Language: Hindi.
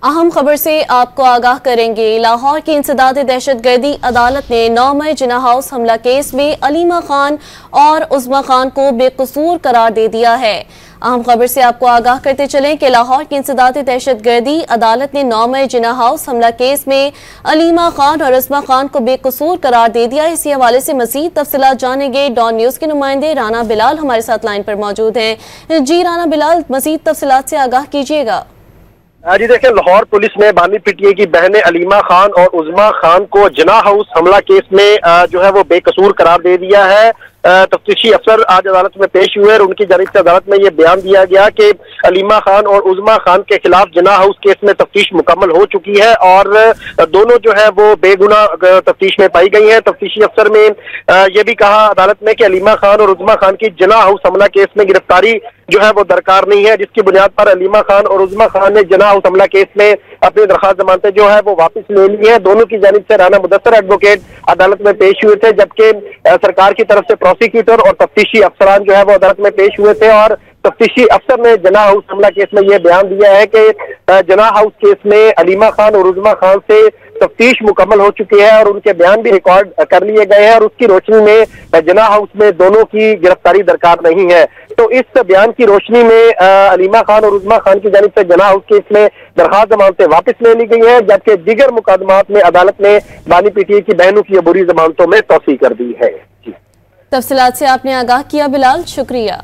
अहम खबर से आपको आगाह करेंगे। लाहौर की इंसदाद दहशतगर्दी अदालत ने 9 मई जिना हाउस हमला केस में अलीमा खान और उज़मा खान को बेकसूर करार दे दिया है। अहम खबर से आपको आगाह करते चलें कि लाहौर की इंसदाद दहशतगर्दी अदालत ने 9 मई जिना हाउस हमला केस में अलीमा खान और उज़मा खान को बेकसूर करार दे दिया। इसी हवाले से मजीद तफसीलात जानेंगे। डॉन न्यूज़ के नुमाइंदे राना बिलाल हमारे साथ लाइन पर मौजूद हैं। जी राना बिलाल, मजीद तफसीलात से आगाह कीजिएगा। जी देखिए, लाहौर पुलिस ने बानी पीटीए की बहनें अलीमा खान और उज़मा खान को जिना हाउस हमला केस में जो है वो बेकसूर करार दे दिया है। तफ्तीशी अफसर आज अदालत में पेश हुए और उनकी जानिब से अदालत में ये बयान दिया गया कि अलीमा खान और उज़मा खान के खिलाफ जिना हाउस केस में तफ्तीश मुकम्मल हो चुकी है और दोनों जो है वो बेगुना तफ्तीश में पाई गई है। तफ्तीशी अफसर ने यह भी कहा अदालत में कि अलीमा खान और उज़मा खान की जिना हाउस हमला केस में गिरफ्तारी जो है वो दरकार नहीं है, जिसकी बुनियाद पर अलीमा खान और उज़मा खान ने जिना हाउस हमला केस में अपनी दरखास्त जमानतें जो है वो वापस ले ली है। दोनों की जानिब से राना मुदस्सर एडवोकेट अदालत में पेश हुए थे, जबकि सरकार की तरफ से प्रोसिक्यूटर और तफ्तीशी अफसरान जो है वो अदालत में पेश हुए थे। और तफ्तीशी अफसर ने जिना हाउस हमला केस में यह बयान दिया है कि जिना हाउस केस में अलीमा खान और उज़मा खान से तफ्तीश मुकम्मल हो चुकी है और उनके बयान भी रिकॉर्ड कर लिए गए हैं और उसकी रोशनी में जिना हाउस में दोनों की गिरफ्तारी दरकार नहीं है। तो इस बयान की रोशनी में अलीमा खान और उज़मा खान की जानिब से जिना हाउस केस में दरखास्त जमानतें वापस ले ली गई हैं, जबकि दीगर मुकदमात में अदालत ने बानी पीटीए की बहनों की अबूरी जमानतों में तौसीह कर दी है। तफसीलात से आपने आगाह किया बिलाल, शुक्रिया।